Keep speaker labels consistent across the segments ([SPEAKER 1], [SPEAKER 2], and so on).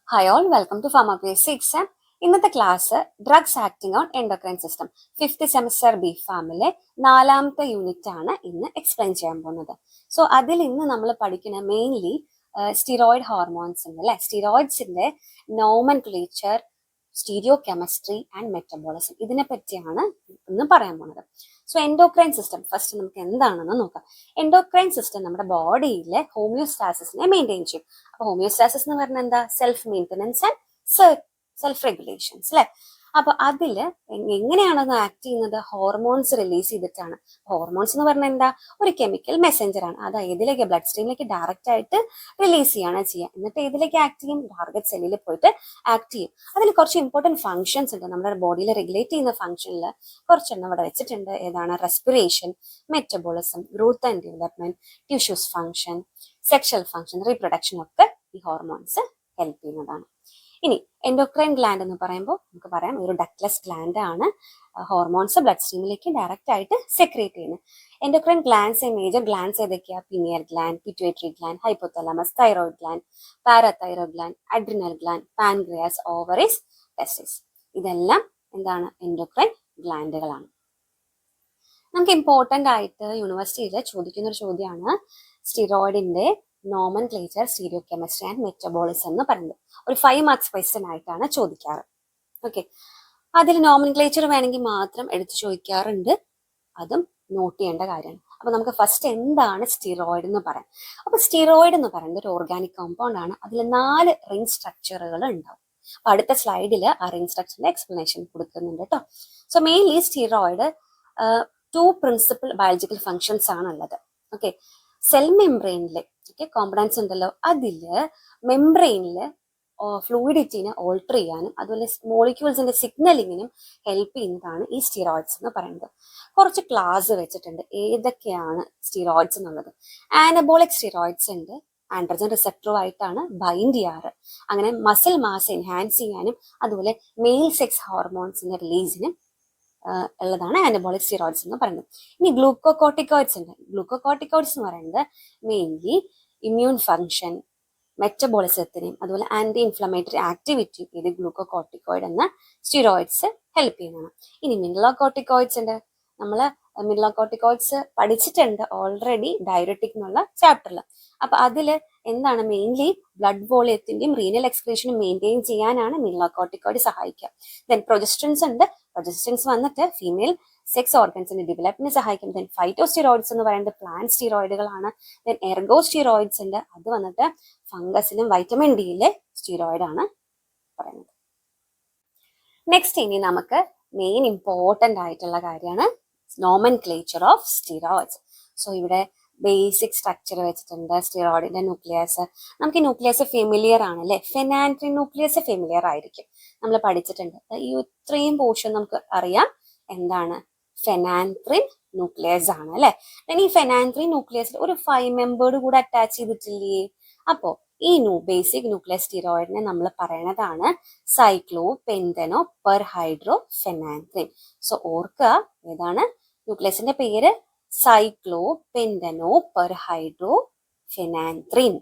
[SPEAKER 1] Hi all, welcome to Pharmacology exam. ഇന്നത്തെ class drugs acting on endocrine system fifth semester B ഫാമിലെ 4ാമത്തെ unit ആണ് ഇന്ന് explain ചെയ്യാൻ പോകുന്നത്. സോ അതിൽ ഇന്ന് നമ്മൾ പഠിക്കുന്ന മെയിൻലി സ്റ്റിറോയിഡ് ഹോർമോൺസ് ഉണ്ട് അല്ലെ, സ്റ്റിറോയിഡ്സിന്റെ nomenclature, stereochemistry and metabolism, ഇതിനെ പറ്റിയാണ് ഇന്ന് പറയാൻ പോകുന്നത്. സോ എൻഡോക്രൈൻ സിസ്റ്റം ഫസ്റ്റ് നമുക്ക് എന്താണെന്ന് നോക്കാം. എൻഡോക്രൈൻ സിസ്റ്റം നമ്മുടെ ബോഡിയിലെ ഹോമിയോസ്റ്റാസിസിനെ മെയിൻറ്റെയിൻ ചെയ്യും. അപ്പൊ ഹോമിയോസ്റ്റാസിസ് എന്ന് പറഞ്ഞാൽ എന്താ? Self maintenance and self regulations അല്ലെ. അപ്പൊ അതില് എങ്ങനെയാണെന്ന് ആക്ട് ചെയ്യുന്നത്? ഹോർമോൺസ് റിലീസ് ചെയ്തിട്ടാണ്. ഹോർമോൺസ് എന്ന് പറഞ്ഞാൽ എന്താ? ഒരു കെമിക്കൽ മെസ്സഞ്ചർ ആണ്. അത് ഏതിലേക്ക്? ബ്ലഡ് സ്ട്രീമിലേക്ക് ഡയറക്റ്റ് ആയിട്ട് റിലീസ് ചെയ്യാണ് ചെയ്യുക. എന്നിട്ട് ഏതിലേക്ക് ആക്ട് ചെയ്യും? ടാർഗറ്റ് സെല്ലിൽ പോയിട്ട് ആക്ട് ചെയ്യും. അതിൽ കുറച്ച് ഇമ്പോർട്ടൻറ്റ് ഫംഗ്ഷൻസ് ഉണ്ട്. നമ്മുടെ ബോഡിയിൽ റെഗുലേറ്റ് ചെയ്യുന്ന ഫംഗ്ഷനിൽ കുറച്ചെണ്ണം ഇവിടെ വെച്ചിട്ടുണ്ട്. ഏതാണ്? Respiration, metabolism, growth and development, tissues function, sexual function, reproduction ഒക്കെ ഈ ഹോർമോൺസ് ഹെൽപ്പ് ചെയ്യുന്നതാണ്. ഇനി എൻഡോക്രൈൻ ഗ്ലാൻഡ് എന്ന് പറയുമ്പോൾ നമുക്ക് പറയാം ഒരു ഡക്ട്ലെസ് ഗ്ലാൻഡ് ആണ്. ഹോർമോൺസ് ബ്ലഡ് സ്ട്രീമിലേക്ക് ഡയറക്റ്റ് ആയിട്ട് സെക്രേറ്റ് ചെയ്യുന്നത്. എൻഡോക്രൈൻ ഗ്ലാൻഡ്സ് മേജർ ഗ്ലാൻഡ്സ് ഏതൊക്കെയാ? Pineal gland, pituitary gland, hypothalamus, thyroid gland, parathyroid gland, adrenal gland, pancreas, ovaries, testis. ഇതെല്ലാം എന്താണ്? എൻഡോക്രൈൻ ഗ്ലാൻഡുകളാണ്. നമുക്ക് ഇമ്പോർട്ടൻ്റ് ആയിട്ട് യൂണിവേഴ്സിറ്റിയിൽ ചോദിക്കുന്ന ഒരു ചോദ്യമാണ് സ്റ്റിറോയിഡിന്റെ nomenclature, stereochemistry and metabolism എന്ന് പറയുന്നത്. ഒരു 5 മാർക്സ് ക്വസ്റ്റ്യൻ ആയിട്ടാണ് ചോദിക്കാറ്. ഓക്കെ, അതിൽ നോമൻക്ലേച്ചർ വേണമെങ്കിൽ മാത്രം എടുത്ത് ചോദിക്കാറുണ്ട്. അതും നോട്ട് ചെയ്യേണ്ട കാര്യമാണ്. അപ്പൊ നമുക്ക് ഫസ്റ്റ് എന്താണ് സ്റ്റിറോയിഡ് എന്ന് പറയാം. അപ്പൊ സ്റ്റിറോയിഡ് എന്ന് പറയുന്നത് ഒരു ഓർഗാനിക് കോമ്പൗണ്ട് ആണ്. അതിൽ 4 റിംഗ് സ്ട്രക്ചറുകൾ ഉണ്ടാവും. അപ്പൊ അടുത്ത സ്ലൈഡിൽ ആ റിംഗ് സ്ട്രക്ചറിന്റെ എക്സ്പ്ലനേഷൻ കൊടുക്കുന്നുണ്ട് കേട്ടോ. So mainly steroid 2 principal biological functions ആണുള്ളത്. ഓക്കെ, സെൽ മെംബ്രെയിനിലെ കോമ്പണൻസ് ഉണ്ടല്ലോ, അതില് മെംബ്രെയിനില് ഫ്ലൂയിഡിറ്റിനെ ഓൾട്ടർ ചെയ്യാനും അതുപോലെ മോളിക്യൂൾസിന്റെ സിഗ്നലിങ്ങിനും ഹെൽപ്പ് ചെയ്യുന്നതാണ് ഈ സ്റ്റിറോയിഡ്സ് എന്ന് പറയുന്നത്. കുറച്ച് ക്ലാസ് വെച്ചിട്ടുണ്ട് ഏതൊക്കെയാണ് സ്റ്റിറോയിഡ്സ് എന്നുള്ളത്. ആനബോളിക് സ്റ്റിറോയിഡ്സ് ഉണ്ട്, ആൻഡ്രജൻ റിസപ്റ്ററുമായിട്ടാണ് ബൈൻഡ് ചെയ്യാറ്. അങ്ങനെ മസിൽ മാസ് എൻഹാൻസ് ചെയ്യാനും അതുപോലെ മെയിൽ സെക്സ് ഹോർമോൺസിന്റെ റിലീസിനും ഉള്ളതാണ് ആനബോളിക് സ്റ്റിറോയിഡ്സ് എന്ന് പറയുന്നത്. ഇനി ഗ്ലൂക്കോകോർട്ടിക്കോയിഡ്സ് ഉണ്ട്. ഗ്ലൂക്കോകോർട്ടിക്കോയിഡ്സ് എന്ന് പറയുന്നത് മെയിൻലി ഇമ്മ്യൂൺ ഫംഗ്ഷൻ, മെറ്റബോളിസത്തിനെയും അതുപോലെ ആന്റി ഇൻഫ്ലമേറ്ററി ആക്ടിവിറ്റി ഇത് ഗ്ലൂക്കോകോർട്ടിക്കോയിഡ് എന്ന സ്റ്റിറോയിഡ്സ് ഹെൽപ്പ് ചെയ്യുന്നതാണ്. ഇനി മിനറലോകോർട്ടിക്കോയിഡ്സ് ഉണ്ട്. നമ്മൾ മിനറലോകോർട്ടിക്കോയിഡ്സ് പഠിച്ചിട്ടുണ്ട് ഓൾറെഡി ഡയററ്റിക് എന്നുള്ള ചാപ്റ്ററിൽ. അപ്പൊ അതില് എന്താണ്? മെയിൻലി ബ്ലഡ് വോളിയത്തിന്റെയും റീനൽ എക്സ്ക്രീഷനും മെയിൻറ്റെയിൻ ചെയ്യാനാണ് മിനറലോകോർട്ടിക്കോയിഡ് സഹായിക്കുക. ദെൻ പ്രൊജസ്ട്രൻസ് ഉണ്ട്. പ്രൊജസ്ട്രൻസ് വന്നിട്ട് ഫീമെയിൽ സെക്സ് ഓർഗൻസിന്റെ ഡെവലപ്മെന്റിന് സഹായിക്കും. ദെൻ ഫൈറ്റോസ്റ്റിറോയിഡ്സ് എന്ന് പറയുന്നത് പ്ലാന്റ് സ്റ്റീറോയിഡുകളാണ്. ദെൻ എർഗോ സ്റ്റീറോയിഡ്സ് ഉണ്ട്. അത് വന്നിട്ട് ഫംഗസിലും വൈറ്റമിൻ ഡിയിലെ സ്റ്റീറോയിഡ് ആണ് പറയുന്നത്. നെക്സ്റ്റ് ഇനി നമുക്ക് മെയിൻ ഇമ്പോർട്ടൻ്റ് ആയിട്ടുള്ള കാര്യമാണ് നോമൻക്ലേച്ചർ ഓഫ് സ്റ്റിറോയിഡ്സ്. സോ ഇവിടെ ബേസിക് സ്ട്രക്ചർ വെച്ചിട്ടുണ്ട്. സ്റ്റിറോയിഡിന്റെ ന്യൂക്ലിയസ് നമുക്ക് ഈ ന്യൂക്ലിയസ് ഫെമിലിയർ ആണ് അല്ലെ. ഫെനാൻട്രിൻ ന്യൂക്ലിയസ് ഫെമിലിയർ ആയിരിക്കും, നമ്മൾ പഠിച്ചിട്ടുണ്ട്. ഈ ഇത്രയും പോർഷൻ നമുക്ക് അറിയാം എന്താണ് ഫെനാൻട്രിൻ ന്യൂക്ലിയസ് ആണ് അല്ലെ. ഈ ഫെനാൻട്രിൻ ന്യൂക്ലിയസിൽ ഒരു 5 മെമ്പേർഡ് കൂടെ അറ്റാച്ച് ചെയ്തിട്ടില്ലേ? അപ്പോ ഈ ബേസിക് ന്യൂക്ലിയസ് സ്റ്റിറോയിഡിനെ നമ്മൾ പറയണതാണ് cyclopentanoperhydrophenanthrene. So ഓർക്കുക, ഏതാണ് ന്യൂക്ലിയസിന്റെ പേര്? Cyclopentanoperhydrophenanthrene.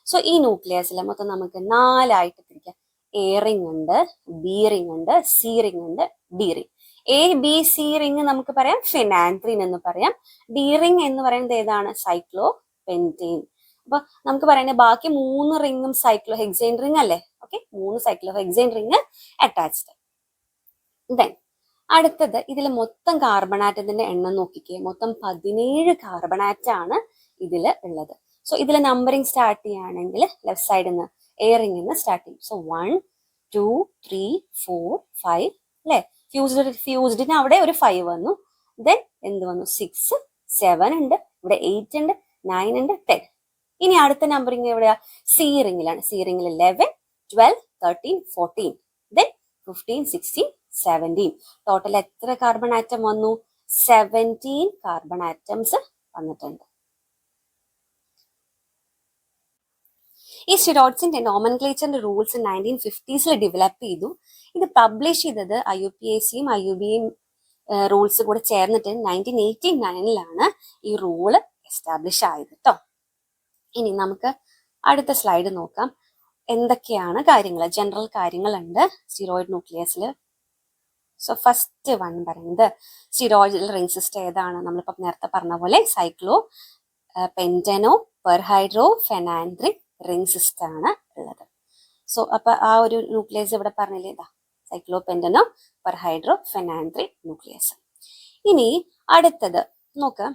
[SPEAKER 1] So ഈ ന്യൂക്ലിയസിലെ മൊത്തം നമുക്ക് 4 ആയിട്ട് തിരിക്കാം. എ റിംഗ് ഉണ്ട്, ബി റിംഗ് ഉണ്ട്, സി റിംഗ് ഉണ്ട്, D ring. A B C ring നമുക്ക് പറയാം ഫെനാൻട്രിൻ എന്ന് പറയാം. ഡി റിംഗ് എന്ന് പറയുന്നത് ഏതാണ്? സൈക്ലോ പെൻറ്റീൻ. അപ്പൊ നമുക്ക് പറയുന്നത് ബാക്കി 3 റിംഗും സൈക്ലോ ഹെക്സൈൻ റിംഗ് അല്ലേ. Okay, 3 cyclo hexyne ring attached. Then അടുത്തത് ഇതിൽ മൊത്തം കാർബൺ ആറ്റത്തിന്റെ എണ്ണം നോക്കിക്കേ. മൊത്തം 17 കാർബൺ ആറ്റം ആണ് ഇതിൽ ഉള്ളത്. സോ ഇതിൽ നമ്പറിംഗ് സ്റ്റാർട്ട് ചെയ്യുകയാണെങ്കിൽ ലെഫ്റ്റ് സൈഡിൽ നിന്ന് എ റിംഗിൽ നിന്ന് സ്റ്റാർട്ട് ചെയ്യും. സോ 1 2 3 4 5 അല്ലെ. ഫ്യൂസ്ഡിന് അവിടെ ഒരു 5 വന്നു. ദെൻ എന്ത് വന്നു? 6 7 ഉണ്ട്, ഇവിടെ 8 ഉണ്ട്, 9 ഉണ്ട്, 10. ഇനി അടുത്ത നമ്പറിംഗ് എവിടെയാ? സി റിംഗിലാണ്. സി റിംഗിൽ 11 12 13 14 ദെൻ 15 16 17. ടോട്ടൽ എത്ര കാർബൺ ആറ്റം വന്നു? 17 കാർബൺ ആറ്റംസ് വന്നിട്ടുണ്ട്. ഈ സ്റ്റിറോയിഡ്സിന്റെ നോമൻക്ലേച്ചറിന്റെ റൂൾസ് 1950s ഡെവലപ്പ് ചെയ്തു. ഇത് പബ്ലിഷ് ചെയ്തത് IUPACയും IUBയും റൂൾസ് കൂടെ ചേർന്നിട്ട് 1989 ഈ റൂള് എസ്റ്റാബ്ലിഷ് ആയത് കേട്ടോ. ഇനി നമുക്ക് അടുത്ത സ്ലൈഡ് നോക്കാം. എന്തൊക്കെയാണ് കാര്യങ്ങൾ, ജനറൽ കാര്യങ്ങളുണ്ട് സ്റ്റിറോയിഡ് ന്യൂക്ലിയസിൽ. സോ ഫസ്റ്റ് വൺ പറയുന്നത് സ്റ്റിറോയിഡ് റിംഗ് സിസ്റ്റം ഏതാണ്? നമ്മളിപ്പോൾ നേരത്തെ പറഞ്ഞ പോലെ സൈക്ലോ പെന്റനോ പെർഹൈഡ്രോ ഫെനാൻഡ്രിക് റിംഗ് സിസ്റ്റം ആണ് ഉള്ളത്. സോ അപ്പൊ ആ ഒരു ന്യൂക്ലിയസ് ഇവിടെ പറഞ്ഞില്ലേ, ഇതാ സൈക്ലോ പെന്റനോ പെർഹൈഡ്രോ ഫെനാൻഡ്രിക് ന്യൂക്ലിയസ്. ഇനി അടുത്തത് നോക്ക്,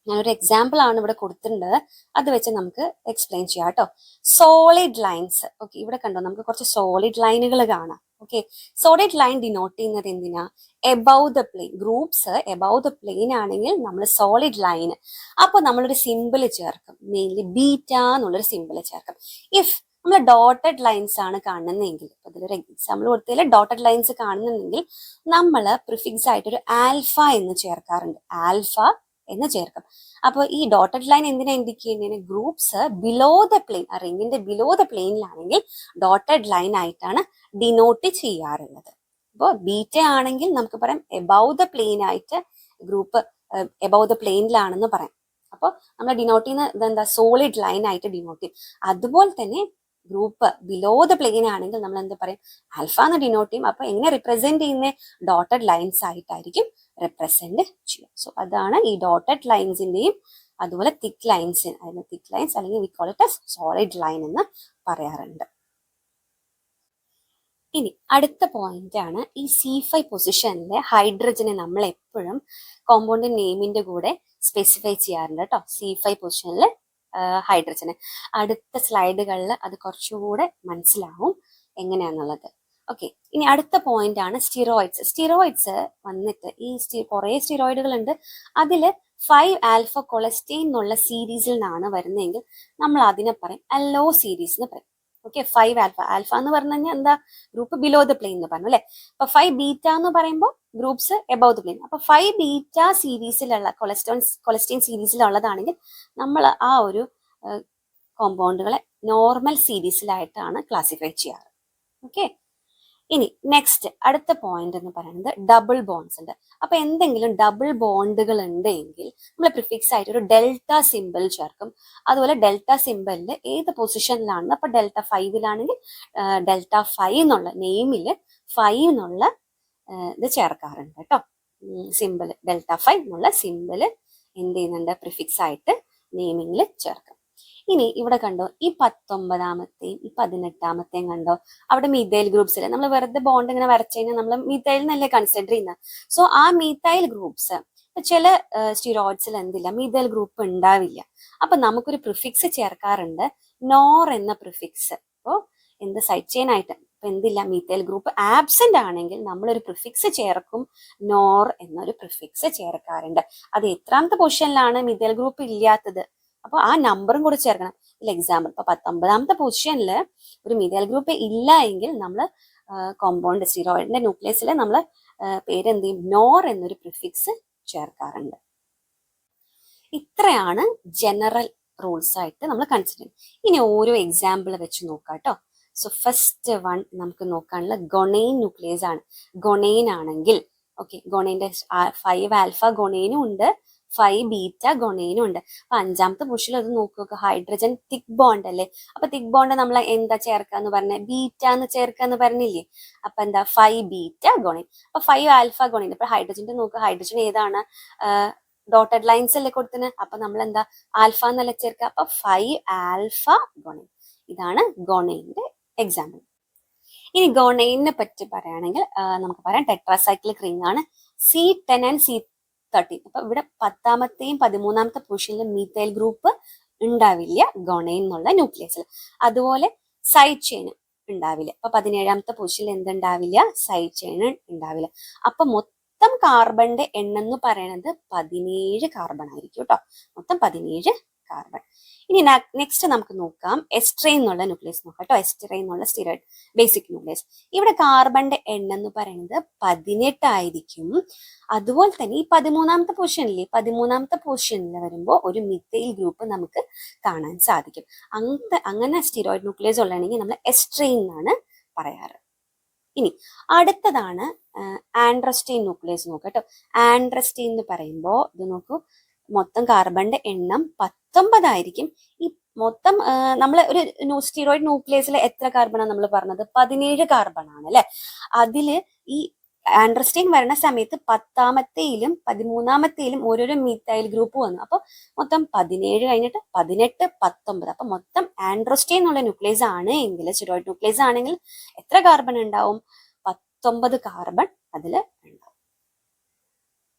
[SPEAKER 1] ഞാനൊരു എക്സാമ്പിൾ ആണ് ഇവിടെ കൊടുത്തിട്ടുണ്ട്, അത് വെച്ച് നമുക്ക് എക്സ്പ്ലെയിൻ ചെയ്യാം കേട്ടോ. Solid lines. ഓക്കെ, ഇവിടെ കണ്ടോ, നമുക്ക് കുറച്ച് സോളിഡ് ലൈനുകൾ കാണാം. ഓക്കെ, സോളിഡ് ലൈൻ ഡിനോട്ട് ചെയ്യുന്നത് എന്തിനാ? Above the plain. Groups above the plain ആണെങ്കിൽ നമ്മൾ സോളിഡ് ലൈൻ, അപ്പൊ നമ്മളൊരു സിമ്പിൾ ചേർക്കും, മെയിൻലി ബീറ്റ എന്നുള്ളൊരു സിമ്പിൾ ചേർക്കും. ഇഫ് നമ്മൾ ഡോട്ടഡ് ലൈൻസ് ആണ് കാണുന്നതെങ്കിൽ, അതിലൊരു എക്സാമ്പിൾ കൊടുത്തതിൽ ഡോട്ടഡ് ലൈൻസ് കാണുന്നുണ്ടെങ്കിൽ നമ്മൾ പ്രിഫിക്സ് ആയിട്ട് ഒരു ആൽഫ എന്ന് ചേർക്കാറുണ്ട്, ആൽഫ എന്ന് ചേർക്കും. അപ്പോൾ ഈ ഡോട്ടഡ് ലൈൻ എന്തിനാ ഇൻഡിക്കേറ്റ് ചെയ്യുന്നത്? ഗ്രൂപ്പ്സ് ബിലോ ദ പ്ലെയിൻ, ആ റിംഗിന്റെ ബിലോ ദ പ്ലെയിനിലാണെങ്കിൽ ഡോട്ടഡ് ലൈൻ ആയിട്ടാണ് ഡിനോട്ട് ചെയ്യാറുള്ളത്. അപ്പോൾ ബീറ്റ ആണെങ്കിൽ നമുക്ക് പറയാം എബവ് ദ പ്ലെയിൻ ആയിട്ട്, ഗ്രൂപ്പ് എബവ് ദ പ്ലെയിനിലാണെന്ന് പറയാം. അപ്പോൾ നമ്മൾ ഡിനോട്ട് ചെയ്യുന്ന എന്താ, സോളിഡ് ലൈൻ ആയിട്ട് ഡിനോട്ട് ചെയ്യും. അതുപോലെ തന്നെ ഗ്രൂപ്പ് ബിലോ ദ പ്ലെയിൻ ആണെങ്കിൽ നമ്മൾ എന്താ പറയും? ആൽഫ എന്ന് ഡിനോട്ട് ചെയ്യും. അപ്പൊ എങ്ങനെ റിപ്രസെന്റ് ചെയ്യുന്ന? ഡോട്ടഡ് ലൈൻസ് ആയിട്ടായിരിക്കും റിപ്രസെന്റ് ചെയ്യുക. സോ അതാണ് ഈ ഡോട്ടഡ് ലൈൻസിന്റെയും അതുപോലെ തിക്ക് ലൈൻസ്, അതിന് തിക്ക് ലൈൻസ് അല്ലെങ്കിൽ we call it as solid line എന്ന് പറയാറുണ്ട്. ഇനി അടുത്ത പോയിന്റ് ആണ്, ഈ C5 പൊസിഷനിലെ ഹൈഡ്രജനെ നമ്മൾ എപ്പോഴും കോമ്പൗണ്ട് നെയിമിന്റെ കൂടെ സ്പെസിഫൈ ചെയ്യാറുണ്ട് കേട്ടോ. C5 പൊസിഷനിലെ ഹൈഡ്രജന് അടുത്ത സ്ലൈഡുകളിൽ അത് കുറച്ചുകൂടെ മനസ്സിലാവും എങ്ങനെയാന്നുള്ളത്. ഓക്കെ, ഇനി അടുത്ത പോയിന്റ് ആണ് സ്റ്റിറോയിഡ്സ്. സ്റ്റിറോയിഡ്സ് വന്നിട്ട് ഈ കുറെ സ്റ്റിറോയിഡുകൾ ഉണ്ട്, അതിൽ 5 ആൽഫ കൊളസ്റ്റൈൻ എന്നുള്ള സീരീസിൽ നിന്നാണ് വരുന്നതെങ്കിൽ നമ്മൾ അതിനെ പറയും അല്ലോ സീരീസ് എന്ന് പറയും. ഓക്കെ, 5 ആൽഫ, ആൽഫ എന്ന് പറഞ്ഞു കഴിഞ്ഞാൽ എന്താ, ഗ്രൂപ്പ് ബിലോ ദ പ്ലെയിൻ എന്ന് പറഞ്ഞു അല്ലെ. അപ്പൊ 5 ബീറ്റ എന്ന് പറയുമ്പോൾ ഗ്രൂപ്പ്സ് എബവ് ദ പ്ലെയിൻ. അപ്പൊ 5 ബീറ്റ സീരീസിലുള്ള കൊളസ്റ്റൈൻ സീരീസിലുള്ളതാണെങ്കിൽ നമ്മൾ ആ ഒരു കോമ്പൗണ്ടുകളെ നോർമൽ സീരീസിലായിട്ടാണ് ക്ലാസിഫൈ ചെയ്യാറ്. ഓക്കെ, ഇനി നെക്സ്റ്റ് അടുത്ത പോയിന്റ് എന്ന് പറയുന്നത് ഡബിൾ ബോൺസ് ഉണ്ട്. അപ്പൊ എന്തെങ്കിലും ഡബിൾ ബോണ്ടുകൾ ഉണ്ടെങ്കിൽ നമ്മൾ പ്രിഫിക്സ് ആയിട്ട് ഒരു ഡെൽറ്റ സിമ്പിൾ ചേർക്കും. അതുപോലെ ഡെൽറ്റ സിമ്പിളിൽ ഏത് പൊസിഷനിലാണെന്ന്, അപ്പൊ ഡെൽറ്റ 5ലാണെങ്കിൽ ഡെൽറ്റ 5 എന്നുള്ള നെയിമില് 5 എന്നുള്ള ഇത് ചേർക്കാറുണ്ട് കേട്ടോ. സിമ്പിൾ ഡെൽറ്റ 5 എന്നുള്ള സിമ്പിൾ എന്ത് ചെയ്യുന്നുണ്ട്? പ്രിഫിക്സ് ആയിട്ട് നെയിമിങ്ങിൽ ചേർക്കും. ഇനി ഇവിടെ കണ്ടോ, ഈ 19ാമത്തെയും ഈ 18ാമത്തെയും കണ്ടോ, അവിടെ മീഥൈൽ ഗ്രൂപ്പ്സിൽ നമ്മൾ വെറുതെ ബോണ്ട് ഇങ്ങനെ വരച്ചു കഴിഞ്ഞാൽ നമ്മൾ മീഥൈൽ എന്നല്ലേ കൺസിഡർ ചെയ്യുന്നത്. സോ ആ മീഥൈൽ ഗ്രൂപ്പ്സ് ചില സ്റ്റിറോയിഡ്സിൽ എന്തില്ല, മീഥൈൽ ഗ്രൂപ്പ് ഉണ്ടാവില്ല. അപ്പൊ നമുക്കൊരു പ്രിഫിക്സ് ചേർക്കാറുണ്ട്, നോർ എന്ന പ്രിഫിക്സ്. അപ്പോൾ എന്ത് സൈഡ് ചെയിൻ ആയിട്ട് ഇപ്പൊ എന്തില്ല, മീഥൈൽ ഗ്രൂപ്പ് ആബ്സെന്റ് ആണെങ്കിൽ നമ്മളൊരു പ്രിഫിക്സ് ചേർക്കും, നോർ എന്നൊരു പ്രിഫിക്സ് ചേർക്കാറുണ്ട്. അത് എത്രാമത്തെ പൊസിഷനിലാണ് മീഥൈൽ ഗ്രൂപ്പ് ഇല്ലാത്തത്, അപ്പൊ ആ നമ്പറും കൂടി ചേർക്കണം. എക്സാമ്പിൾ ഇപ്പൊ 19ാമത്തെ പൊസിഷനിൽ ഒരു മീഥൈൽ ഗ്രൂപ്പ് ഇല്ല എങ്കിൽ നമ്മൾ കോമ്പൗണ്ട് സ്റ്റിറോയിഡിന്റെ ന്യൂക്ലിയസിൽ നമ്മൾ പേരെന്ത് ചെയ്യും, നോർ എന്നൊരു പ്രിഫിക്സ് ചേർക്കാറുണ്ട്. ഇത്രയാണ് ജനറൽ റൂൾസ് ആയിട്ട് നമ്മൾ കൺസിഡർ ചെയ്യും. ഇനി ഓരോ എക്സാമ്പിൾ വെച്ച് നോക്കാം കേട്ടോ. സോ ഫസ്റ്റ് വൺ നമുക്ക് നോക്കാനുള്ള ഗൊണൈൻ ന്യൂക്ലിയസ് ആണ്. ഗൊണൈൻ ആണെങ്കിൽ ഓക്കെ, ഗൊണൈന്റെ 5 ആൽഫ ഗൊണൈനും ഉണ്ട്, 5 ബീറ്റ ഗൊണൈനും ഉണ്ട്. അപ്പൊ 5ാമത്തെ പൊസിഷനിൽ അത് നോക്കുക, ഹൈഡ്രജൻ തിക് ബോണ്ട് അല്ലേ. അപ്പൊ തിക് ബോണ്ട് നമ്മൾ എന്താ ചേർക്കാന്ന് പറഞ്ഞ, ബീറ്റ എന്ന് ചേർക്കാന്ന് പറഞ്ഞില്ലേ. അപ്പൊ എന്താ, 5 ബീറ്റ ഗൊണൈൻ. അപ്പൊ 5 ആൽഫ ഗൊണൈൻ. അപ്പൊ ഹൈഡ്രജന്റെ നോക്കുക, ഹൈഡ്രജൻ ഏതാണ്, ഡോട്ടഡ് ലൈൻസ് അല്ലേ കൊടുത്തിന്. അപ്പൊ നമ്മൾ എന്താ, ആൽഫ എന്നല്ല ചേർക്കുക. അപ്പൊ 5 ആൽഫ ഗൊണൈൻ. ഇതാണ് ഗൊണൈന്റെ എക്സാമ്പിൾ. ഇനി ഗൊണൈനെ പറ്റി പറയുകയാണെങ്കിൽ നമുക്ക് പറയാം ടെട്രാസൈക്ലിക് റിംഗ് ആണ്, C10 ആൻഡ് C13. അപ്പൊ ഇവിടെ 10ാമത്തെയും 13ാമത്തെ പൊസിഷനിൽ മീഥൈൽ ഗ്രൂപ്പ് ഉണ്ടാവില്ല ഗൊണൈൻ എന്നുള്ള ന്യൂക്ലിയസിൽ. അതുപോലെ സൈഡ് ചെയിൻ ഉണ്ടാവില്ല. അപ്പൊ 17ാമത്തെ പൊസിഷനിൽ എന്തുണ്ടാവില്ല, സൈഡ് ചെയിൻ ഉണ്ടാവില്ല. അപ്പൊ മൊത്തം കാർബണിന്റെ എണ്ണം എന്ന് പറയുന്നത് 17 കാർബൺ ആയിരിക്കും കേട്ടോ, മൊത്തം 17 കാർബൺ. ഇനി നെക്സ്റ്റ് നമുക്ക് നോക്കാം എസ്ട്രെയിൻ എന്നുള്ള ന്യൂക്ലിയസ് നോക്കാം കേട്ടോ. എസ്ട്രെയിൻ എന്നുള്ള സ്റ്റിറോയിഡ് ബേസിക് ന്യൂക്ലിയസ്. ഇവിടെ കാർബണിന്റെ എണ്ണം എന്ന് പറയുന്നത് 18 ആയിരിക്കും. അതുപോലെ തന്നെ ഈ 13ാമത്തെ പൊസിഷനിലെ 13ാമത്തെ പൊസിഷനിൽ വരുമ്പോൾ ഒരു മിഥൈൽ ഗ്രൂപ്പ് നമുക്ക് കാണാൻ സാധിക്കും. അങ്ങനെ സ്റ്റിറോയിഡ് ന്യൂക്ലിയസ് ഉള്ളതാണെങ്കിൽ നമ്മൾ എസ്ട്രെയിൻ എന്നാണ് പറയാറ്. ഇനി അടുത്തതാണ് ആൻഡ്രസ്റ്റൈൻ ന്യൂക്ലിയസ് നോക്കാം കേട്ടോ. ആൻഡ്രസ്റ്റൈൻ എന്ന് പറയുമ്പോൾ ഇത് നോക്കൂ, മൊത്തം കാർബണിന്റെ എണ്ണം 19 ആയിരിക്കും. ഈ മൊത്തം നമ്മൾ ഒരു സ്റ്റീറോയിഡ് ന്യൂക്ലിയസിൽ എത്ര കാർബണാണ് നമ്മൾ പറഞ്ഞത്? 17 കാർബൺ ആണ് അല്ലെ. അതില് ഈ ആൻഡ്രസ്റ്റൈൻ വരുന്ന സമയത്ത് 10ാമത്തെയിലും 13ാമത്തെയിലും ഓരോരോ മീത്തൈൽ ഗ്രൂപ്പ് വന്നു. അപ്പൊ മൊത്തം 17 കഴിഞ്ഞിട്ട് 18, 19. അപ്പൊ മൊത്തം ആൻഡ്രോസ്റ്റൈൻ എന്നുള്ള ന്യൂക്ലിയസ് ആണ് എങ്കിൽ, സ്റ്റീറോയിഡ് ന്യൂക്ലിയസ് ആണെങ്കിൽ എത്ര കാർബൺ ഉണ്ടാവും? 19 കാർബൺ അതിൽ ഉണ്ടാവും.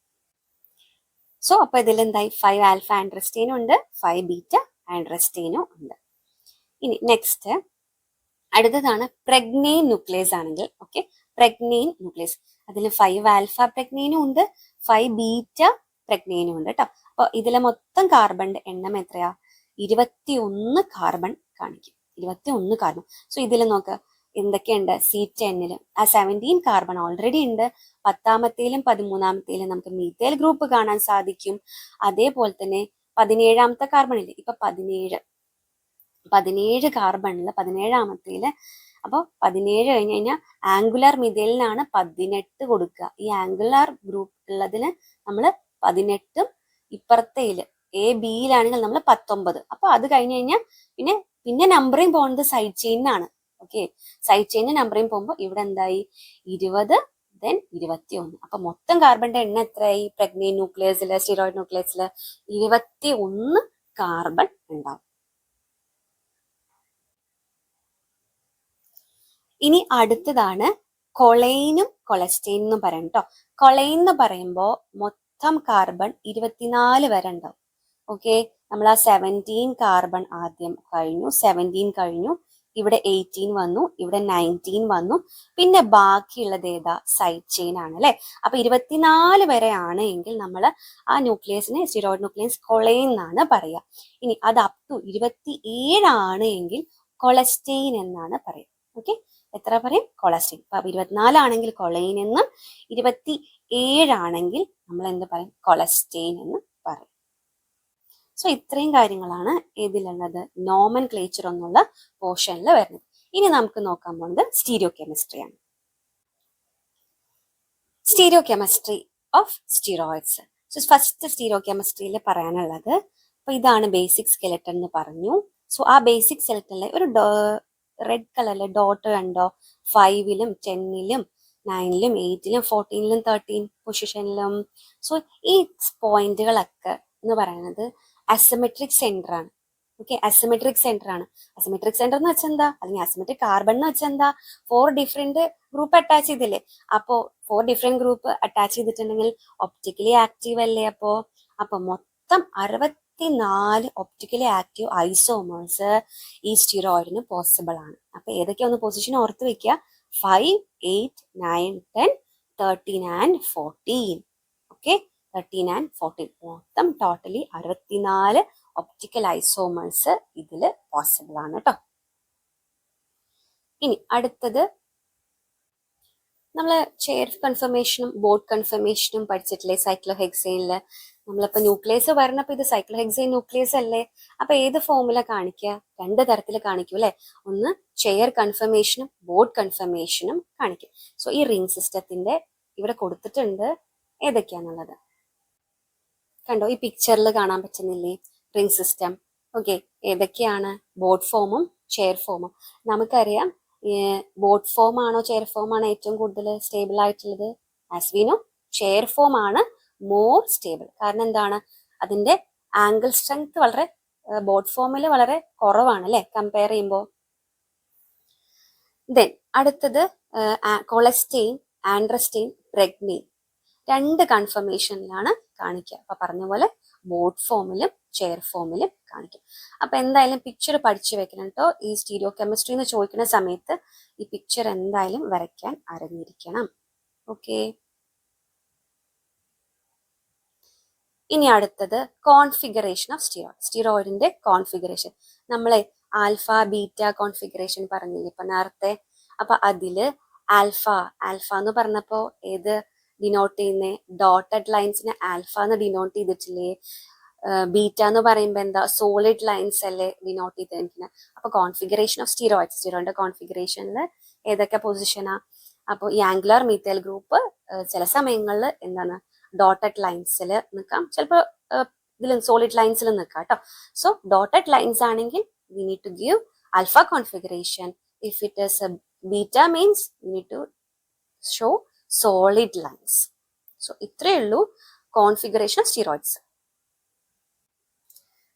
[SPEAKER 1] സോ അപ്പൊ ഇതിൽ എന്തായി? 5 ആൽഫ ആൻഡ്രസ്റ്റൈനും ഉണ്ട്, 5 ബീറ്റ ആൻഡ്രസ്റ്റൈനും ഉണ്ട്. ഇനി നെക്സ്റ്റ് അടുത്തതാണ് പ്രഗ്നെയിൻ ന്യൂക്ലിയസ് ആണെങ്കിൽ. ഓക്കെ, പ്രഗ്നെയിൻ ന്യൂക്ലിയസ് അതിൽ 5 ആൽഫ പ്രഗ്നെയിനും ഉണ്ട്, 5 ബീറ്റ പ്രഗ്നെയിനും ഉണ്ട് കേട്ടോ. അപ്പൊ ഇതിലെ മൊത്തം കാർബണിന്റെ എണ്ണം എത്രയാ? 21 കാർബൺ കാണിക്കും. 21 കാർബൺ. സോ ഇതിൽ നോക്ക് എന്തൊക്കെയുണ്ട്? C10 ആ 17 കാർബൺ ഓൾറെഡി ഉണ്ട്. 10ാമത്തെയിലും 13ാമത്തെയിലും നമുക്ക് മീഥൈൽ ഗ്രൂപ്പ് കാണാൻ സാധിക്കും. അതേപോലെ തന്നെ 17ാമത്തെ കാർബണില്ലേ, ഇപ്പൊ 17 കാർബണില് 17ാമത്തേല്. അപ്പൊ 17 കഴിഞ്ഞ് കഴിഞ്ഞാൽ ആംഗുലാർ മിഥൈലിനാണ് 18 കൊടുക്കുക. ഈ ആംഗുലാർ ഗ്രൂപ്പ് ഉള്ളതിന് നമ്മൾ 18ഉം ഇപ്പുറത്തേല് A-Bയിലാണെങ്കിൽ നമ്മൾ 19. അപ്പൊ അത് കഴിഞ്ഞ് കഴിഞ്ഞാൽ പിന്നെ നമ്പറിങ് പോകുന്നത് സൈഡ് ചെയിനാണ്. ഓക്കെ, സൈഡ് ചെയിന് നമ്പറിങ് പോകുമ്പോൾ ഇവിടെ എന്തായി? 20, then 21. അപ്പൊ മൊത്തം കാർബണിന്റെ എണ്ണം എത്രയായി? പ്രഗ്നെയിൻ ന്യൂക്ലിയസില്, സ്റ്റീറോയിഡ് ന്യൂക്ലിയസില് 21 കാർബൺ ഉണ്ടാവും. ഇനി അടുത്തതാണ് കൊളൈനും കൊളസ്റ്റൈനും എന്ന് പറയും കേട്ടോ. കൊളൈൻ എന്ന് പറയുമ്പോൾ മൊത്തം കാർബൺ 24 വരെ ഉണ്ടാവും. ഓക്കെ, നമ്മൾ ആ 17 കാർബൺ ആദ്യം കഴിഞ്ഞു, 17 കഴിഞ്ഞു, ഇവിടെ 18 വന്നു, ഇവിടെ 19 വന്നു, പിന്നെ ബാക്കിയുള്ളത് ഏതാ? സൈഡ് ചെയിൻ ആണ് അല്ലെ. അപ്പൊ 24 വരെ ആണ് എങ്കിൽ നമ്മൾ ആ ന്യൂക്ലിയസിനെ സ്റ്റീറോയിഡ് ന്യൂക്ലിയസ് കൊളൈൻ എന്നാണ് പറയുക. ഇനി അത് അപ് ടു 27 ആണ് എങ്കിൽ കൊളസ്റ്റൈൻ എന്നാണ് പറയുക. ഓക്കെ, എത്ര പറയും? കൊളസ്റ്റൈൻ. അപ്പൊ 24 ആണെങ്കിൽ കൊളൈൻ എന്നും 27 ആണെങ്കിൽ നമ്മൾ എന്ത് പറയും? കൊളസ്റ്റൈൻ എന്ന് പറയും. സോ ഇത്രയും കാര്യങ്ങളാണ് ഇതിലുള്ളത്, നോമൻ ക്ലേച്ചർ എന്നുള്ള പോർഷനിൽ വരുന്നത്. ഇനി നമുക്ക് നോക്കാൻ പോകുന്നത് സ്റ്റീരിയോ കെമിസ്ട്രിയാണ്. Stereochemistry of steroids. So first സ്റ്റീരിയോ കെമിസ്ട്രിയിൽ പറയാനുള്ളത്, അപ്പൊ ഇതാണ് ബേസിക് സ്കെലറ്റൻ എന്ന് പറഞ്ഞു. സോ ആ ബേസിക് സ്കെലറ്റനിലെ ഒരു റെഡ് കളറിലെ ഡോട്ട് കണ്ടോ? 5ലും 10ലും 9ലും 8ലും 14ലും 13 പൊസിഷനിലും. സോ ഈ പോയിന്റുകളൊക്കെ എന്ന് പറയുന്നത് അസിമെട്രിക് സെന്റർ ആണ്. ഓക്കെ, അസിമെട്രിക് സെന്റർ ആണ്. അസിമെട്രിക് സെന്റർ എന്ന് വെച്ചാൽ എന്താ? അല്ലെങ്കിൽ അസിമെട്രിക് കാർബൺ എന്ന് വെച്ചാൽ എന്താ? 4 ഡിഫറെന്റ് ഗ്രൂപ്പ് അറ്റാച്ച് ചെയ്തില്ലേ? അപ്പോ 4 ഡിഫറെന്റ് ഗ്രൂപ്പ് അറ്റാച്ച് ചെയ്തിട്ടുണ്ടെങ്കിൽ ഒപ്റ്റിക്കലി ആക്റ്റീവ് അല്ലേ? അപ്പൊ മൊത്തം 64 ഒപ്റ്റിക്കലി ആക്റ്റീവ് ഐസോമേഴ്സ് ഈ സ്റ്റീറോയിഡിന് പോസിബിൾ ആണ്. അപ്പൊ ഏതൊക്കെയാ ഒന്ന് പൊസിഷൻ ഓർത്ത് വെക്കുക. 5, 8, 9, 10, 13 and 14. ഓക്കെ, 13 and 14 മൊത്തം ടോട്ടലി 64 ഒപ്റ്റിക്കൽ ഐസോമേഴ്സ് ഇതില് പോസിബിൾ ആണ് കേട്ടോ. ഇനി അടുത്തത് നമ്മള് ചെയർ കൺഫർമേഷനും ബോർഡ് കൺഫർമേഷനും പഠിച്ചിട്ടില്ലേ സൈക്ലോഹെക്സൈനില്? നമ്മളിപ്പോ ന്യൂക്ലിയസ് പറഞ്ഞപ്പോ ഇത് സൈക്ലോഹെക്സൈൻ ന്യൂക്ലിയസ് അല്ലേ? അപ്പൊ ഏത് ഫോമില കാണിക്കുക? 2 തരത്തിൽ കാണിക്കും അല്ലെ. ഒന്ന് ചെയർ കൺഫർമേഷനും ബോർഡ് കൺഫർമേഷനും കാണിക്കും. സോ ഈ റിംഗ് സിസ്റ്റത്തിന്റെ ഇവിടെ കൊടുത്തിട്ടുണ്ട് ഏതൊക്കെയാന്നുള്ളത് കണ്ടോ? ഈ പിക്ചറിൽ കാണാൻ പറ്റുന്നില്ലേ റിംഗ് സിസ്റ്റം? ഓക്കെ, ഏതൊക്കെയാണ്? ബോർഡ് ഫോമും ചെയർ ഫോമും. നമുക്കറിയാം ബോർഡ് ഫോം ആണോ ചെയർ ഫോം ആണോ ഏറ്റവും കൂടുതൽ സ്റ്റേബിൾ ആയിട്ടുള്ളത്? As we know chair form ആണ് മോർ സ്റ്റേബിൾ. കാരണം എന്താണ്? അതിന്റെ ആംഗിൾ സ്ട്രെങ്ത് വളരെ ബോർഡ് ഫോമിൽ വളരെ കുറവാണ് അല്ലെ കമ്പയർ ചെയ്യുമ്പോൾ. ദെൻ അടുത്തത് കൊളസ്റ്റൈൻ, ആൻഡ്രസ്റ്റൈൻ, പ്രഗ്നെയിൻ 2 കൺഫർമേഷനിലാണ് കാണിക്കുക. അപ്പൊ പറഞ്ഞ പോലെ ബോർഡ് ഫോമിലും ചെയർ ഫോമിലും കാണിക്കും. അപ്പൊ എന്തായാലും പിക്ചർ പഠിച്ചു വെക്കണം കേട്ടോ. ഈ സ്റ്റീരിയോ കെമിസ്ട്രി എന്ന് ചോദിക്കുന്ന സമയത്ത് ഈ പിക്ചർ എന്തായാലും വരയ്ക്കാൻ അറിഞ്ഞിരിക്കണം. ഓക്കെ, ഇനി അടുത്തത് കോൺഫിഗറേഷൻ ഓഫ് സ്റ്റീറോയിഡ്. സ്റ്റീറോയിഡിന്റെ കോൺഫിഗറേഷൻ നമ്മളെ ആൽഫ ബീറ്റ കോൺഫിഗറേഷൻ പറഞ്ഞില്ലേ ഇപ്പൊ നേരത്തെ? അപ്പൊ അതില് ആൽഫ എന്ന് പറഞ്ഞപ്പോ ഏത് ഡിനോട്ട് ചെയ്യുന്നേ? ഡോട്ടഡ് ലൈൻസിനെ ആൽഫ എന്ന് ഡിനോട്ട് ചെയ്തിട്ടില്ലേ? ബീറ്റ എന്ന് പറയുമ്പോ എന്താ? സോളിഡ് ലൈൻസ് അല്ലേ ഡിനോട്ട് ചെയ്തിരിക്കുന്നത്. അപ്പൊ കോൺഫിഗറേഷൻ ഓഫ് സ്റ്റീറോയിഡിന്റെ കോൺഫിഗറേഷനിൽ ഏതൊക്കെ പൊസിഷനാ? അപ്പോൾ ഈ ആംഗുലാർ മീഥൈൽ ഗ്രൂപ്പ് ചില സമയങ്ങളിൽ എന്താണ് ഡോട്ടഡ് ലൈൻസിൽ നിൽക്കാം, ചിലപ്പോൾ ഇതിൽ സോളിഡ് ലൈൻസിൽ നിൽക്കാം കേട്ടോ. സോ ഡോട്ടഡ് ലൈൻസ് ആണെങ്കിൽ we need to give alpha configuration. If it is a beta means we need to show solid lines. So ഇത്രയേ ഉള്ളൂ കോൺഫിഗറേഷൻ ഓഫ് സ്റ്റിറോയിഡ്സ്.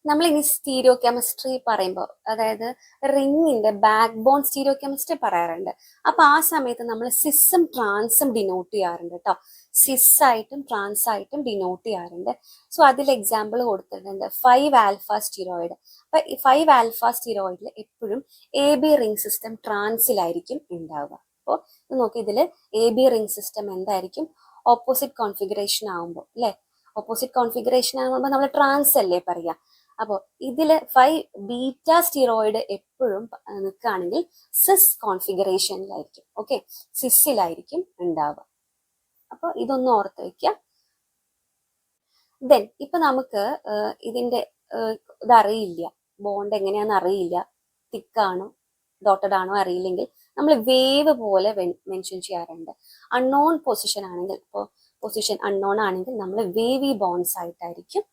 [SPEAKER 1] നമ്മൾ ഇനി സ്റ്റീരിയോ കെമിസ്ട്രി പറയുമ്പോൾ, അതായത് റിങ്ങിന്റെ ബാക്ക് ബോൺ സ്റ്റീരിയോ കെമിസ്ട്രി പറയാറുണ്ട്. അപ്പൊ ആ സമയത്ത് നമ്മൾ സിസും ട്രാൻസും ഡിനോട്ട് ചെയ്യാറുണ്ട് കേട്ടോ. സിസ് ആയിട്ടും ട്രാൻസ് ആയിട്ടും ഡിനോട്ട് ചെയ്യാറുണ്ട്. സോ അതിൽ എക്സാമ്പിൾ കൊടുത്തിട്ടുണ്ട് 5 ആൽഫ സ്റ്റിറോയിഡ്. അപ്പൊ 5 ആൽഫ സ്റ്റിറോയിഡിൽ എപ്പോഴും AB റിംഗ് സിസ്റ്റം ട്രാൻസിലായിരിക്കും ഉണ്ടാവുക. അപ്പോൾ നോക്കി, ഇതിൽ AB റിംഗ് സിസ്റ്റം എന്തായിരിക്കും? ഓപ്പോസിറ്റ് കോൺഫിഗറേഷൻ ആകുമ്പോൾ അല്ലെ, ഓപ്പോസിറ്റ് കോൺഫിഗറേഷൻ ആകുമ്പോൾ നമ്മൾ ട്രാൻസ് അല്ലേ പറയാ. അപ്പോൾ ഇതിൽ 5 ബീറ്റ സ്റ്റിറോയിഡ് എപ്പോഴും നിൽക്കുകയാണെങ്കിൽ സിസ് കോൺഫിഗറേഷനിലായിരിക്കും. ഓക്കെ, സിസിലായിരിക്കും ഉണ്ടാവുക. അപ്പോൾ ഇതൊന്ന് ഓർത്ത് വെക്കുക. ദെൻ ഇപ്പൊ നമുക്ക് ഇതിന്റെ ഇതറിയില്ല, ബോണ്ട് എങ്ങനെയാണെന്ന് അറിയില്ല, തിക്കാണോ ഡോട്ടഡ് ആണോ അറിയില്ലെങ്കിൽ നമ്മൾ വേവ് പോലെ മെൻഷൻ ചെയ്യാറുണ്ട്. അൺനോൺ പൊസിഷൻ ആണെങ്കിൽ, ഇപ്പോൾ പൊസിഷൻ അൺനോൺ ആണെങ്കിൽ നമ്മൾ വേവി ബോൺസ് ആയിട്ടായിരിക്കും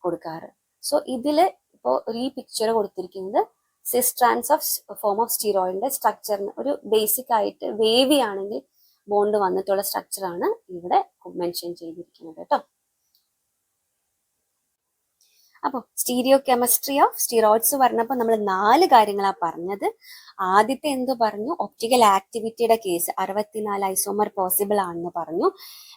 [SPEAKER 1] കൊടുക്കാറ്. സോ ഇതിൽ ഇപ്പോൾ ഈ പിക്ചർ കൊടുത്തിരിക്കുന്നത് സിസ് ട്രാൻസ് ഓഫ് ഫോം ഓഫ് സ്റ്റിറോയിഡിന്റെ സ്ട്രക്ചറിന് ഒരു ബേസിക് ആയിട്ട് വേവി ആണെങ്കിൽ ബോണ്ട് വന്നിട്ടുള്ള സ്ട്രക്ചറാണ് ഇവിടെ മെൻഷൻ ചെയ്തിരിക്കുന്നത് കേട്ടോ. അപ്പോൾ സ്റ്റീരിയോ കെമിസ്ട്രി ഓഫ് സ്റ്റിറോയിഡ്സ് പറഞ്ഞപ്പോൾ നമ്മൾ 4 കാര്യങ്ങളാണ് പറഞ്ഞത്. ആദ്യത്തെ എന്ത് പറഞ്ഞു? ഒപ്റ്റിക്കൽ ആക്ടിവിറ്റിയുടെ കേസ് 64 ഐസോമർ പോസിബിൾ ആണെന്ന് പറഞ്ഞു.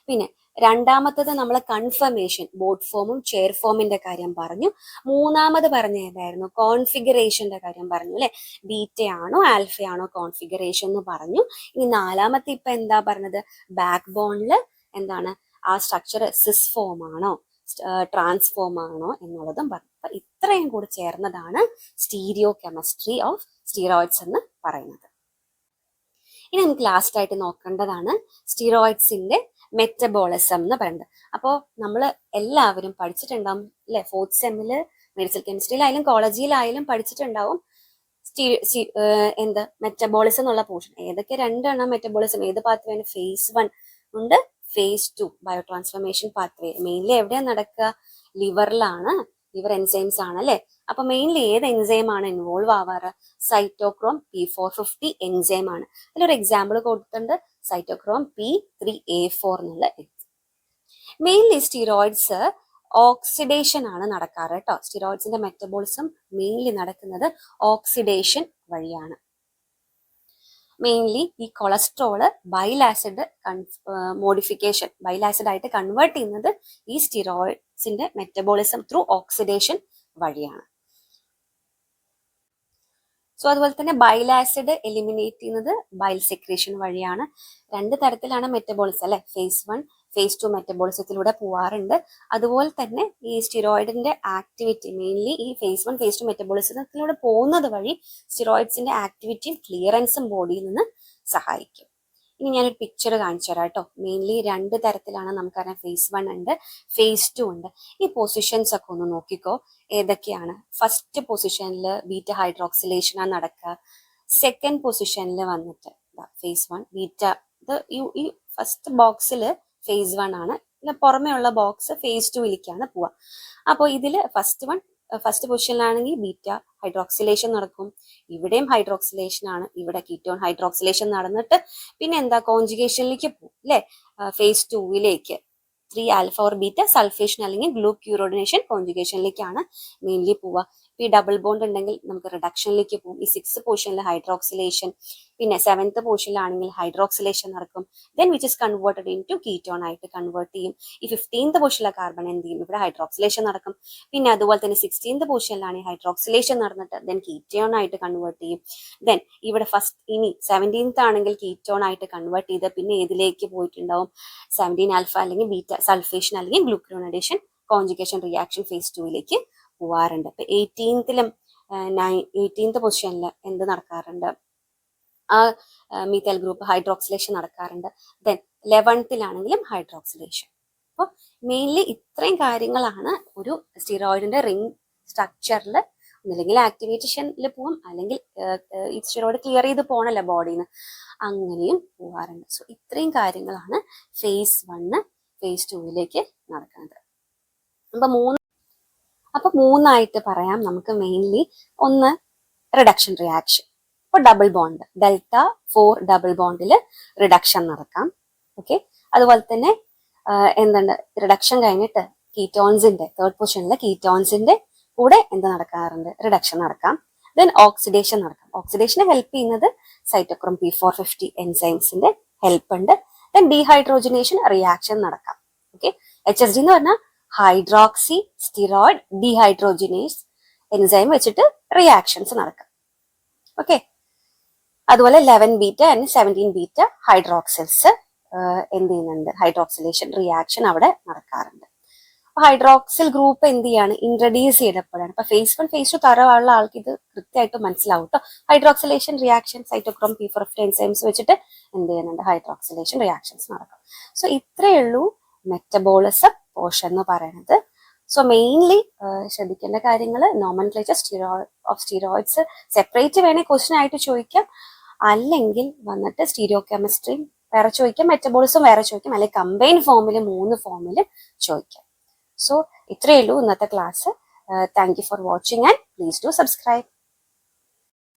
[SPEAKER 1] പിന്നെ രണ്ടാമത്തത് നമ്മൾ കൺഫർമേഷൻ, ബോട്ട് ഫോമും ചെയർ ഫോമിന്റെ കാര്യം പറഞ്ഞു. മൂന്നാമത് പറഞ്ഞ ഏതായിരുന്നു? കോൺഫിഗറേഷന്റെ കാര്യം പറഞ്ഞു അല്ലെ, ബീറ്റയാണോ ആൽഫയാണോ കോൺഫിഗറേഷൻ എന്ന് പറഞ്ഞു. ഇനി നാലാമത്തെ ഇപ്പൊ എന്താ പറഞ്ഞത്? ബാക്ക് ബോണിൽ എന്താണ് ആ സ്ട്രക്ചർ സിസ് ഫോം ആണോ ട്രാൻസ്ഫോം ആണോ എന്നുള്ളതും പറഞ്ഞു. അപ്പൊ ഇത്രയും കൂടി ചേർന്നതാണ് സ്റ്റീരിയോ കെമിസ്ട്രി ഓഫ് സ്റ്റിറോയിഡ്സ് എന്ന് പറയുന്നത്. ഇനി നമുക്ക് ലാസ്റ്റ് ആയിട്ട് നോക്കേണ്ടതാണ് സ്റ്റിറോയിഡ്സിന്റെ മെറ്റബോളിസം എന്ന് പറയുന്നത്. അപ്പോൾ നമ്മൾ എല്ലാവരും പഠിച്ചിട്ടുണ്ടാവും അല്ലെ, 4th സെമ്മില് മെഡിക്കൽ കെമിസ്ട്രിയിലായാലും കോളേജിലായാലും പഠിച്ചിട്ടുണ്ടാവും എന്ത് മെറ്റബോളിസം എന്നുള്ള പോർഷൻ. ഏതൊക്കെ 2 മെറ്റബോളിസം, ഏത് പാത്വേ? phase 1 ഉണ്ട്, phase 2 bio transformation pathway. Mainly എവിടെയാണ് നടക്കുക? ലിവറിലാണ്, ലിവർ എൻസൈംസ് ആണ് അല്ലെ. അപ്പൊ മെയിൻലി ഏത് എൻസൈം ആണ് ഇൻവോൾവ് ആവാറ്? സൈറ്റോക്രോം P450 എൻസൈം ആണ്. അതിലൊരു എക്സാമ്പിൾ കൊടുത്തിട്ടുണ്ട്, സൈറ്റോക്രോം P3A4 എന്നുള്ള. മെയിൻലി സ്റ്റിറോയിഡ്സ് ഓക്സിഡേഷൻ ആണ് നടക്കാറ് കേട്ടോ. സ്റ്റിറോയിഡ്സിന്റെ മെറ്റബോളിസം മെയിൻലി നടക്കുന്നത് ഓക്സിഡേഷൻ വഴിയാണ്. മെയിൻലി ഈ cholesterol bile acid modification, bile acid ആയിട്ട് കൺവേർട്ട് ചെയ്യുന്നത് ഈ സ്റ്റിറോയിഡ്സിന്റെ മെറ്റബോളിസം ത്രൂ ഓക്സിഡേഷൻ വഴിയാണ്. സോ അതുപോലെ തന്നെ ബൈൽ ആസിഡ് എലിമിനേറ്റ് ചെയ്യുന്നത് ബൈൽ സെക്രീഷൻ വഴിയാണ്. 2 തരത്തിലാണ് മെറ്റബോളിസം അല്ലെ, phase 1 phase 2 മെറ്റബോളിസത്തിലൂടെ പോവാറുണ്ട്. അതുപോലെ തന്നെ ഈ സ്റ്റിറോയിഡിന്റെ ആക്ടിവിറ്റി മെയിൻലി ഈ phase 1 phase 2 മെറ്റബോളിസത്തിലൂടെ പോകുന്നത് വഴി സ്റ്റിറോയിഡ്സിന്റെ ആക്ടിവിറ്റിയും ക്ലിയറൻസും ബോഡിയിൽ നിന്ന് സഹായിക്കും. ഇനി ഞാനൊരു പിക്ചർ കാണിച്ചു തരാം കേട്ടോ. മെയിൻലി 2 തരത്തിലാണ് നമുക്കറിയാം, phase 1 ഉണ്ട്, phase 2 ഉണ്ട്. ഈ പൊസിഷൻസ് ഒക്കെ ഒന്ന് നോക്കിക്കോ, ഏതൊക്കെയാണ്? ഫസ്റ്റ് പൊസിഷനിൽ ബീറ്റ ഹൈഡ്രോക്സിലേഷൻ ആണ് നടക്കുക. സെക്കൻഡ് പൊസിഷനിൽ വന്നിട്ട് phase 1 ബീറ്റ, ഈ ഫസ്റ്റ് ബോക്സിൽ phase 1 ആണ്, പുറമേ ഉള്ള ബോക്സ് phase 2ലേക്കാണ് പോവുക. അപ്പോൾ ഇതിൽ ഫസ്റ്റ് പൊസിഷനിലാണെങ്കിൽ ബീറ്റ ഹൈഡ്രോക്സിലേഷൻ നടക്കും, ഇവിടെയും ഹൈഡ്രോക്സിലേഷൻ ആണ്, ഇവിടെ കീറ്റോൺ ഹൈഡ്രോക്സിലേഷൻ നടന്നിട്ട് പിന്നെ എന്താ കോൺജുഗേഷനിലേക്ക് പോകും അല്ലെ, phase 2ലേക്ക് 3 alpha or beta sulphation അല്ലെങ്കിൽ ഗ്ലൂക്യൂറോഡിനേഷൻ കോൺജുഗേഷനിലേക്കാണ് മെയിൻലി പോവുക. ഈ ഡബിൾ ബോണ്ട് ഉണ്ടെങ്കിൽ നമുക്ക് റിഡക്ഷനിലേക്ക് പോകും. ഈ 6th പൊസിഷനിൽ ഹൈഡ്രോക്സിലേഷൻ, പിന്നെ 7th പൊസിഷനിലാണെങ്കിൽ ഹൈഡ്രോക്സിലേഷൻ നടക്കും. Then which is converted in to ketone ആയിട്ട് കൺവേർട്ട് ചെയ്യും. ഈ 15th പൊസിഷനിലെ കാർബൺ എന്ത് ചെയ്യും? ഇവിടെ ഹൈഡ്രോക്സിലേഷൻ നടക്കും. പിന്നെ അതുപോലെ തന്നെ 16th പൊസിഷനിലാണെങ്കിൽ ഹൈഡ്രോക്സിലേഷൻ നടന്നിട്ട് ദെൻ കീറ്റോൺ ആയിട്ട് കൺവേർട്ട് ചെയ്യും. ദെൻ ഇവിടെ ഇനി 17th ആണെങ്കിൽ കീറ്റോൺ ആയിട്ട് കൺവേർട്ട് ചെയ്ത് പിന്നെ ഏതിലേക്ക് പോയിട്ടുണ്ടാവും? 17 ആൽഫ അല്ലെങ്കിൽ ബീറ്റ സൾഫേഷൻ അല്ലെങ്കിൽ ഗ്ലൂക്യൂറോണേഷൻ കോൺജുഗേഷൻ റിയാക്ഷൻ phase 2ലേക്ക് പോവാറുണ്ട്. ഇപ്പൊ 18th പൊസിഷനിൽ എന്ത് നടക്കാറുണ്ട്? ആ മീഥൈൽ ഗ്രൂപ്പ് ഹൈഡ്രോക്സിലേഷൻ നടക്കാറുണ്ട്. Then 11th hydroxylation. അപ്പോൾ മെയിൻലി ഇത്രയും കാര്യങ്ങളാണ് ഒരു സ്റ്റിറോയിഡിന്റെ റിംഗ് സ്ട്രക്ചറിൽ. ഒന്നില്ലെങ്കിൽ ആക്ടിവേഷനിൽ പോവും, അല്ലെങ്കിൽ ഈ സ്റ്റിറോയിഡ് ക്ലിയർ ചെയ്ത് പോകണല്ലോ ബോഡിയിൽ നിന്ന്, അങ്ങനെയും പോവാറുണ്ട്. സോ ഇത്രയും കാര്യങ്ങളാണ് phase 1 phase 2ലേക്ക് നടക്കുന്നത്. അപ്പൊ അപ്പൊ മൂന്നായിട്ട് പറയാം നമുക്ക് മെയിൻലി. ഒന്ന് റിഡക്ഷൻ റിയാക്ഷൻ. ഇപ്പൊ ഡബിൾ ബോണ്ട് ഡെൽറ്റ 4 ഡബിൾ ബോണ്ടിൽ റിഡക്ഷൻ നടക്കാം. ഓക്കെ, അതുപോലെ തന്നെ എന്തുണ്ട്, റിഡക്ഷൻ കഴിഞ്ഞിട്ട് കീറ്റോൺസിന്റെ തേർഡ് പൊസിഷനിലെ കീറ്റോൺസിന്റെ കൂടെ എന്ത് നടക്കാറുണ്ട്, റിഡക്ഷൻ നടക്കാം. ദെൻ ഓക്സിഡേഷൻ നടക്കാം. ഓക്സിഡേഷനെ ഹെൽപ്പ് ചെയ്യുന്നത് സൈറ്റോക്രോം P450 എൻസൈംസിന്റെ ഹെൽപ്പ് ഉണ്ട്. ദെൻ ഡീഹൈഡ്രോജനേഷൻ റിയാക്ഷൻ നടക്കാം. ഓക്കെ, HSD എന്ന് പറഞ്ഞാൽ ഹൈഡ്രോക്സി സ്റ്റിറോയിഡ് ഡീഹൈഡ്രോജനേസ് എൻസൈം വെച്ചിട്ട് റിയാക്ഷൻസ് നടക്കാം. ഓക്കെ, അതുപോലെ 11 ബീറ്റ ആൻഡ് 17 ബീറ്റ ഹൈഡ്രോക്സിൽസ് എന്ത് ചെയ്യുന്നുണ്ട്, ഹൈഡ്രോക്സിലേഷൻ റിയാക്ഷൻ അവിടെ നടക്കാറുണ്ട്. ഹൈഡ്രോക്സിൽ ഗ്രൂപ്പ് എന്ത് ചെയ്യാണ്, ഇൻട്രൊഡ്യൂസ് ചെയ്യപ്പെടുകയാണ്. ഇപ്പൊ phase 1 phase 2 തരമുള്ള ആൾക്ക് ഇത് കൃത്യമായിട്ട് മനസ്സിലാവും കേട്ടോ. Hydroxylation reaction cytochrome P450 enzymes വെച്ചിട്ട് എന്ത് ചെയ്യുന്നുണ്ട്, ഹൈഡ്രോക്സിലേഷൻ റിയാക്ഷൻസ് നടക്കും. സോ ഇത്രയേ ഉള്ളൂ മെറ്റബോളിസം പോർഷൻ എന്ന് പറയുന്നത്. സോ മെയിൻലി ശ്രദ്ധിക്കേണ്ട കാര്യങ്ങൾ, നോമൻക്ലേച്ചർ ഓഫ് സ്റ്റീറോയിഡ്സ് സെപ്പറേറ്റ് വേണേ ക്വസ്റ്റ്യൻ ആയിട്ട് ചോദിക്കാം, അല്ലെങ്കിൽ വന്നിട്ട് സ്റ്റീരിയോ കെമിസ്ട്രി വേറെ ചോദിക്കാം, മെറ്റബോളിസം വേറെ ചോദിക്കാം, അല്ലെങ്കിൽ കമ്പൈൻ ഫോമിൽ 3 ഫോമിൽ ചോദിക്കാം. സോ ഇത്രയേ ഉള്ളൂ ഇന്നത്തെ class. Thank you for watching and please do subscribe.